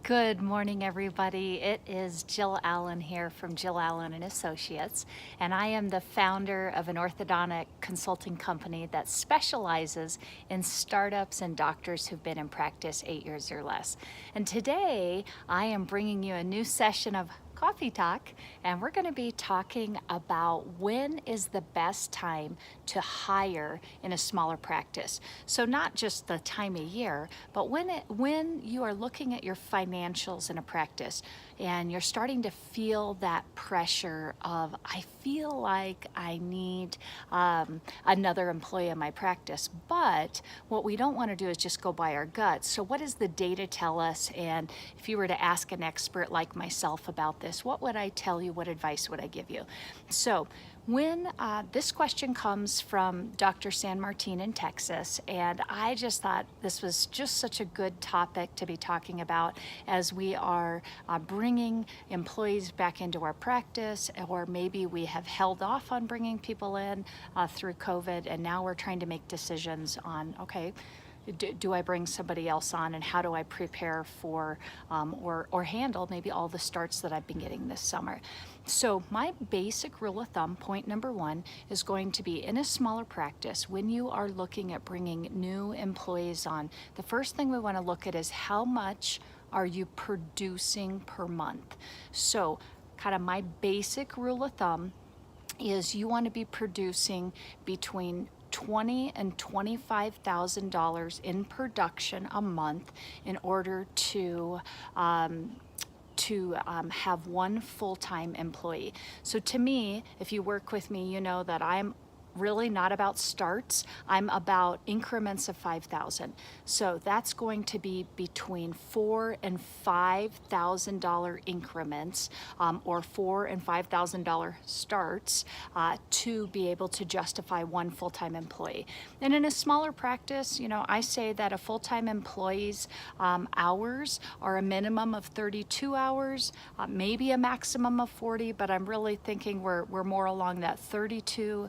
Good morning, everybody. It is Jill Allen here from Jill Allen and Associates, and I am the founder of an orthodontic consulting company that specializes in startups and doctors who've been in practice 8 years or less. And today I am bringing you a new session of Coffee Talk, and we're going to be talking about when is the best time to hire in a smaller practice. So not just the time of year, but when you are looking at your financials in a practice and you're starting to feel that pressure of, I feel like I need another employee in my practice, but what we don't want to do is just go by our guts. So what does the data tell us? And if you were to ask an expert like myself about this, what would I tell you? What advice would I give you? So when this question comes from Dr. San Martin in Texas, and I just thought this was just such a good topic to be talking about as we are bringing employees back into our practice, or maybe we have held off on bringing people in through COVID, and now we're trying to make decisions on, okay, do I bring somebody else on, and how do I prepare for or handle maybe all the starts that I've been getting this summer? So my basic rule of thumb, point number one, is going to be in a smaller practice, when you are looking at bringing new employees on, the first thing we want to look at is how much are you producing per month. So kind of my basic rule of thumb is you want to be producing between $20,000 and $25,000 in production a month in order to have one full-time employee. So to me, if you work with me, you know that I'm really not about starts. I'm about increments of 5,000. So that's going to be between $4,000 and $5,000 increments, or $4,000 and $5,000 starts to be able to justify one full-time employee. And in a smaller practice, you know, I say that a full-time employee's hours are a minimum of 32 hours, maybe a maximum of 40, but I'm really thinking we're more along that 32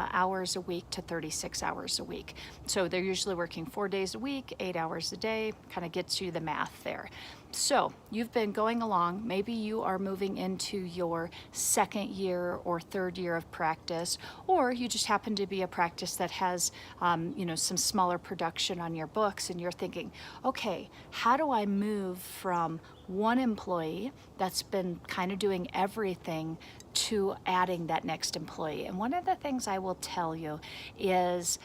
hours a week to 36 hours a week. So they're usually working 4 days a week, 8 hours a day, kind of gets you the math there. So you've been going along, maybe you are moving into your second year or third year of practice, or you just happen to be a practice that has some smaller production on your books, and you're thinking, okay, how do I move from one employee that's been kind of doing everything to adding that next employee? And one of the things I will tell you is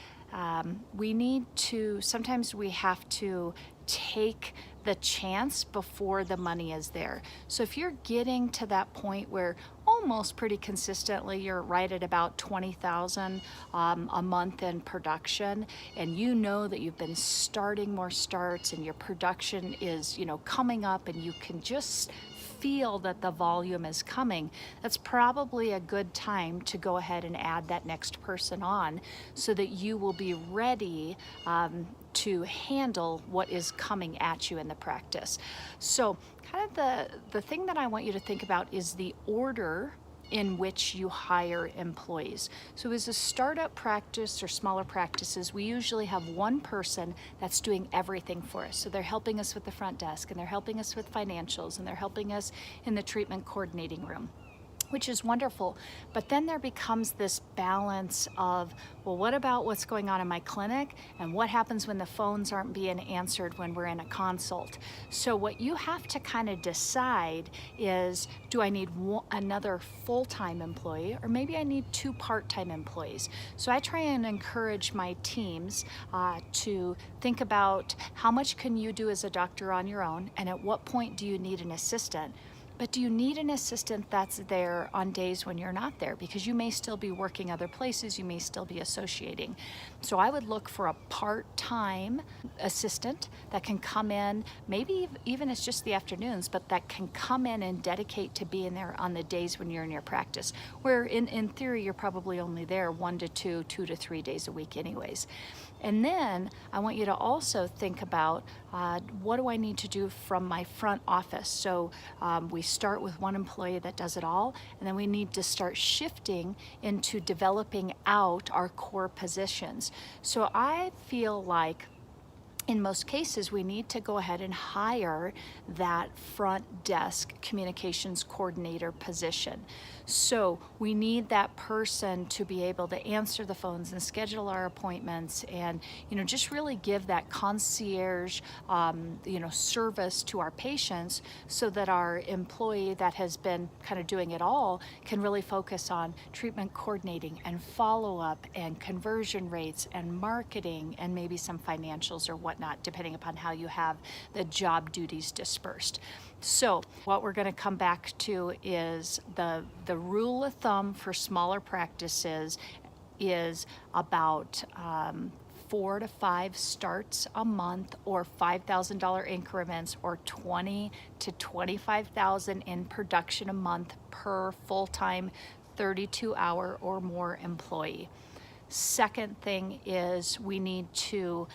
sometimes we have to take the chance before the money is there. So if you're getting to that point where almost pretty consistently you're right at about 20,000 a month in production, and you know that you've been starting more starts and your production is coming up, and you can just feel that the volume is coming, that's probably a good time to go ahead and add that next person on so that you will be ready to handle what is coming at you in the practice. So kind of the thing that I want you to think about is the order in which you hire employees. So as a startup practice or smaller practices, we usually have one person that's doing everything for us. So they're helping us with the front desk, and they're helping us with financials, and they're helping us in the treatment coordinating room, which is wonderful. But then there becomes this balance of, well, what about what's going on in my clinic, and what happens when the phones aren't being answered when we're in a consult? So what you have to kind of decide is, do I need another full-time employee, or maybe I need 2 part-time employees? So I try and encourage my teams to think about how much can you do as a doctor on your own, and at what point do you need an assistant? But do you need an assistant that's there on days when you're not there? Because you may still be working other places, you may still be associating. So I would look for a part-time assistant that can come in, maybe even it's just the afternoons, but that can come in and dedicate to being there on the days when you're in your practice, where in theory you're probably only there 1 to 2, 2 to 3 days a week anyways. And then I want you to also think about what do I need to do from my front office? So we start with one employee that does it all, and then we need to start shifting into developing out our core positions. So I feel like in most cases, we need to go ahead and hire that front desk communications coordinator position. So we need that person to be able to answer the phones and schedule our appointments, and just really give that concierge service to our patients, so that our employee that has been kind of doing it all can really focus on treatment coordinating and follow-up and conversion rates and marketing and maybe some financials or whatnot, depending upon how you have the job duties dispersed. So what we're going to come back to is the rule of thumb for smaller practices is about 4 to 5 starts a month, or $5,000 increments, or 20 to 25,000 in production a month per full-time 32-hour or more employee. Second thing is we need to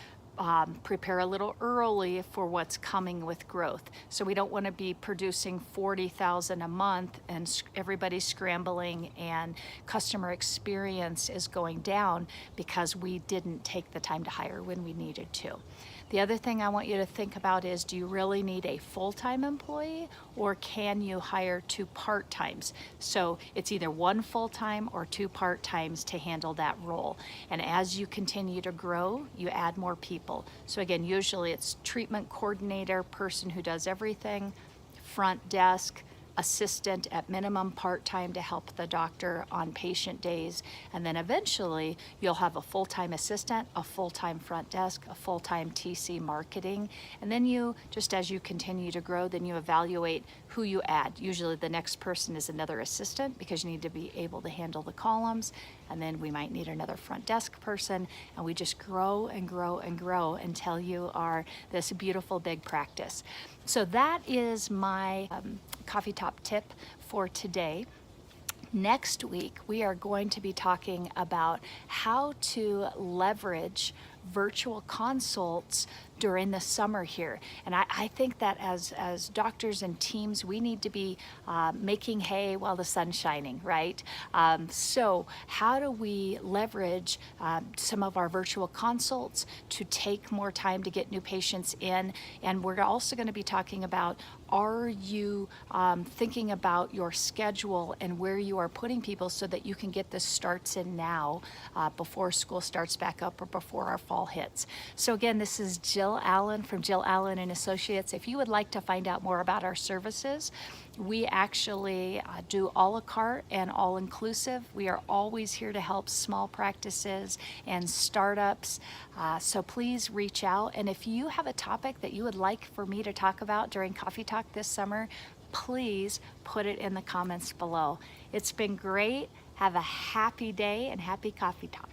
prepare a little early for what's coming with growth. So we don't want to be producing 40,000 a month and everybody's scrambling and customer experience is going down because we didn't take the time to hire when we needed to. The other thing I want you to think about is, do you really need a full-time employee, or can you hire 2 part-times? So it's either 1 full-time or 2 part-times to handle that role. And as you continue to grow, you add more people. So again, usually it's treatment coordinator, person who does everything, front desk, assistant at minimum part-time to help the doctor on patient days, and then eventually you'll have a full-time assistant, a full-time front desk, a full-time TC marketing, and then you, just as you continue to grow, then you evaluate who you add. Usually the next person is another assistant because you need to be able to handle the columns, and then we might need another front desk person, and we just grow and grow and grow until you are this beautiful big practice. So that is my coffee top tip for today. Next week, we are going to be talking about how to leverage virtual consults during the summer here. And I think that as doctors and teams, we need to be making hay while the sun's shining, right? So how do we leverage some of our virtual consults to take more time to get new patients in? And we're also going to be talking about, are you thinking about your schedule and where you are putting people so that you can get the starts in now before school starts back up or before our fall hits. So again, this is Jill Allen from Jill Allen and Associates. If you would like to find out more about our services, we actually do a la carte and all inclusive. We are always here to help small practices and startups. So please reach out. And if you have a topic that you would like for me to talk about during Coffee Talk this summer, please put it in the comments below. It's been great. Have a happy day and happy Coffee Talk.